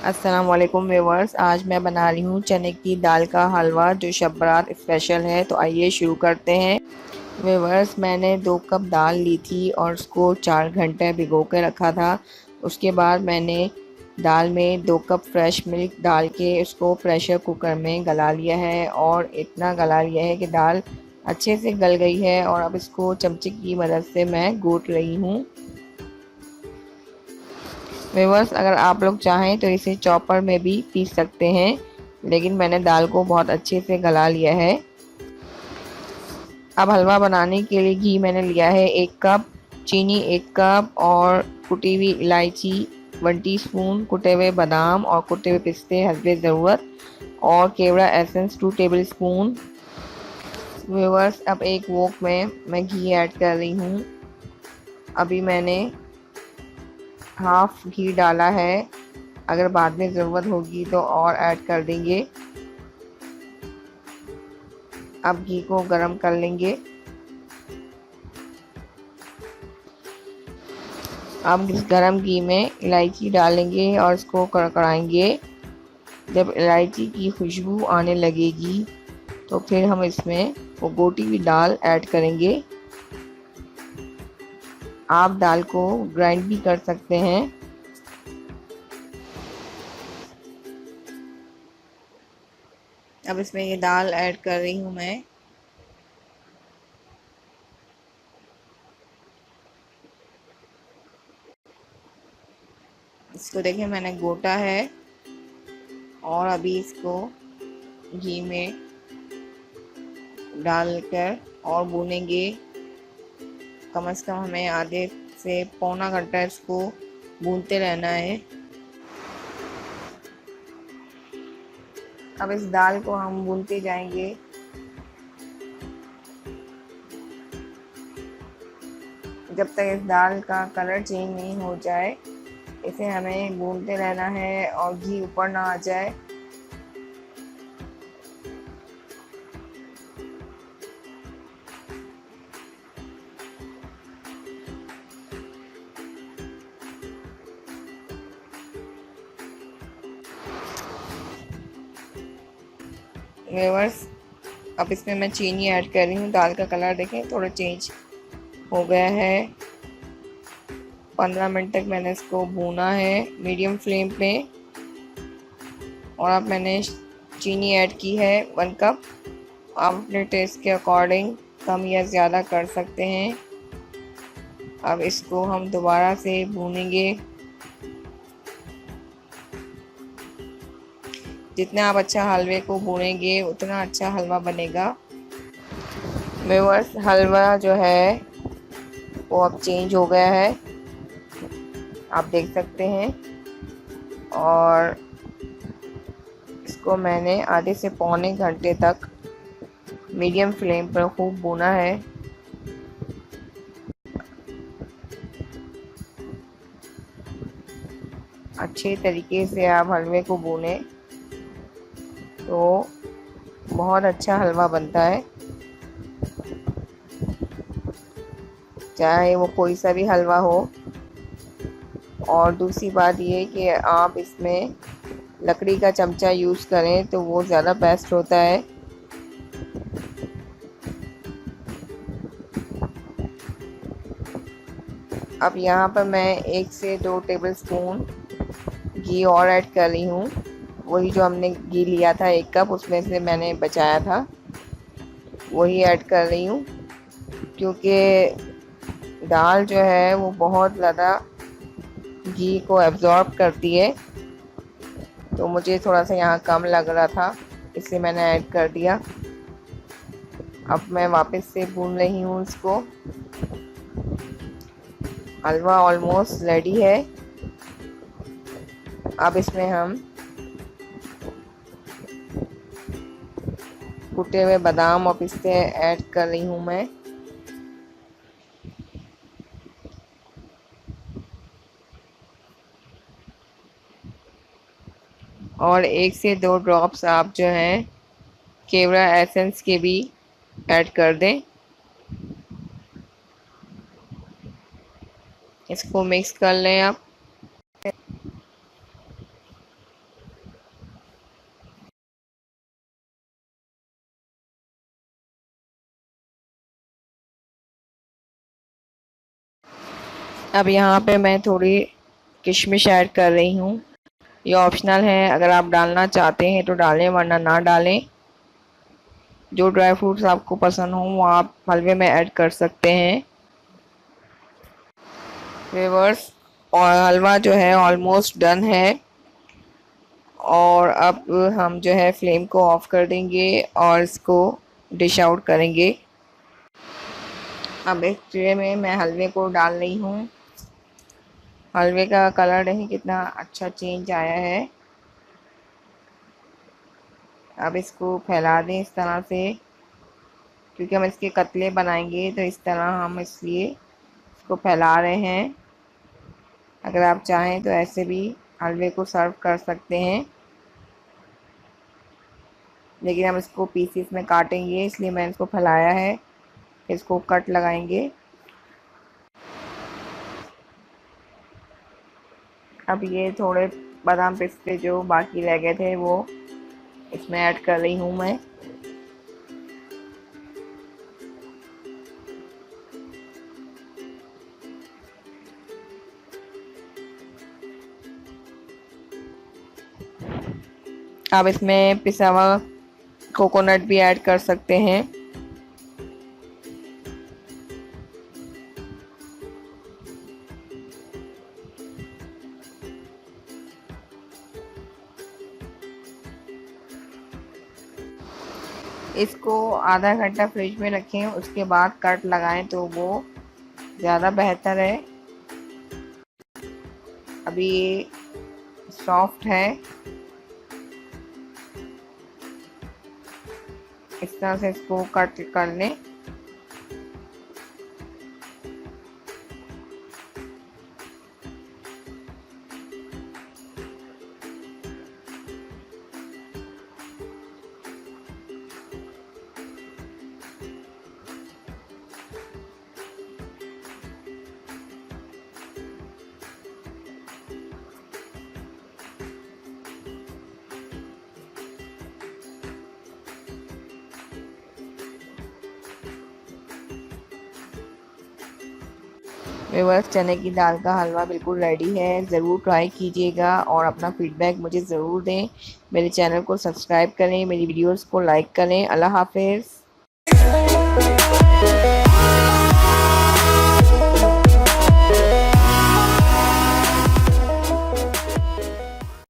अस्सलाम वालेकुम व्यूवर्स। आज मैं बना रही हूँ चने की दाल का हलवा जो शब बारात स्पेशल है। तो आइए शुरू करते हैं। व्यूवर्स, मैंने 2 कप दाल ली थी और उसको 4 घंटे भिगो के रखा था। उसके बाद मैंने दाल में 2 कप फ्रेश मिल्क डाल के उसको प्रेशर कुकर में गला लिया है और इतना गला लिया है कि दाल अच्छे से गल गई है। और अब इसको चमचे की मदद से मैं घोट रही हूँ। व्यूअर्स, अगर आप लोग चाहें तो इसे चॉपर में भी पीस सकते हैं, लेकिन मैंने दाल को बहुत अच्छे से गला लिया है। अब हलवा बनाने के लिए घी मैंने लिया है 1 कप, चीनी 1 कप और कुटी हुई इलायची 1 टीस्पून, कुटे हुए बादाम और कुटे हुए पिस्ते हस्बे ज़रूरत और केवड़ा एसेंस 2 टेबल स्पून। व्यूअर्स, अब एक वोक में मैं घी ऐड कर रही हूँ। अभी मैंने हाफ घी डाला है, अगर बाद में ज़रूरत होगी तो और ऐड कर देंगे। अब घी को गरम कर लेंगे। अब इस गरम घी में इलायची डालेंगे और इसको कड़कड़ाएंगे। जब इलायची की खुशबू आने लगेगी तो फिर हम इसमें वो गोटी हुई दाल ऐड करेंगे। आप दाल को ग्राइंड भी कर सकते हैं। अब इसमें ये दाल ऐड कर रही हूँ मैं। इसको देखिए मैंने गोटा है और अभी इसको घी में डालकर और भूनेंगे। कम से कम हमें आधे से पौना घंटा इसको भूनते रहना है। अब इस दाल को हम भूनते जाएंगे। जब तक इस दाल का कलर चेंज नहीं हो जाए इसे हमें भूनते रहना है और घी ऊपर ना आ जाए। व्यूअर्स, अब इसमें मैं चीनी ऐड कर रही हूँ। दाल का कलर देखें थोड़ा चेंज हो गया है। 15 मिनट तक मैंने इसको भूना है मीडियम फ्लेम पे। और अब मैंने चीनी ऐड की है 1 कप। आप अपने टेस्ट के अकॉर्डिंग कम या ज़्यादा कर सकते हैं। अब इसको हम दोबारा से भूनेंगे। जितना आप अच्छा हलवे को भूनेंगे उतना अच्छा हलवा बनेगा। व्यूअर्स, हलवा जो है वो अब चेंज हो गया है, आप देख सकते हैं। और इसको मैंने आधे से पौने घंटे तक मीडियम फ्लेम पर खूब भूना है। अच्छे तरीके से आप हलवे को भूने तो बहुत अच्छा हलवा बनता है। चाहे वो कोई सा भी हलवा हो। और दूसरी बात ये कि आप इसमें लकड़ी का चमचा यूज़ करें तो वो ज़्यादा बेस्ट होता है। अब यहाँ पर मैं 1 से 2 टेबल स्पून घी और ऐड कर रही हूँ। वही जो हमने घी लिया था 1 कप, उसमें से मैंने बचाया था वही ऐड कर रही हूँ। क्योंकि दाल जो है वो बहुत ज़्यादा घी को एब्ज़ॉर्ब करती है, तो मुझे थोड़ा सा यहाँ कम लग रहा था, इसलिए मैंने ऐड कर दिया। अब मैं वापस से भून रही हूँ इसको। हलवा ऑलमोस्ट रेडी है। अब इसमें हम कुटे हुए बादाम और पिस्ते ऐड कर रही हूँ मैं। और 1 से 2 ड्रॉप्स आप जो हैं केवड़ा एसेंस के भी ऐड कर दें। इसको मिक्स कर लें आप। अब यहाँ पे मैं थोड़ी किशमिश ऐड कर रही हूँ। ये ऑप्शनल है, अगर आप डालना चाहते हैं तो डालें वरना ना डालें। जो ड्राई फ्रूट्स आपको पसंद हो वो आप हलवे में ऐड कर सकते हैं। व्यूअर्स, और हलवा जो है ऑलमोस्ट डन है, और अब हम जो है फ्लेम को ऑफ कर देंगे और इसको डिश आउट करेंगे। अब एक ट्रे में मैं हलवे को डाल रही हूँ। हलवे का कलर नहीं कितना अच्छा चेंज आया है। अब इसको फैला दें इस तरह से, क्योंकि हम इसके कतले बनाएंगे तो इस तरह हम इसलिए इसको फैला रहे हैं। अगर आप चाहें तो ऐसे भी हलवे को सर्व कर सकते हैं, लेकिन हम इसको पीसीस में काटेंगे इसलिए मैंने इसको फैलाया है। इसको कट लगाएंगे। अब ये थोड़े बादाम पिस्ते जो बाकी रह गए थे वो इसमें ऐड कर रही हूँ मैं। आप इसमें पिसा हुआ कोकोनट भी ऐड कर सकते हैं। इसको आधा घंटा फ्रिज में रखें, उसके बाद कट लगाएं तो वो ज़्यादा बेहतर है। अभी ये सॉफ्ट है, इस तरह से इसको कट कर लें। व्यूअर्स, चने की दाल का हलवा बिल्कुल रेडी है। ज़रूर ट्राई कीजिएगा और अपना फीडबैक मुझे ज़रूर दें। मेरे चैनल को सब्सक्राइब करें, मेरी वीडियोस को लाइक करें। अल्लाह हाफिज़।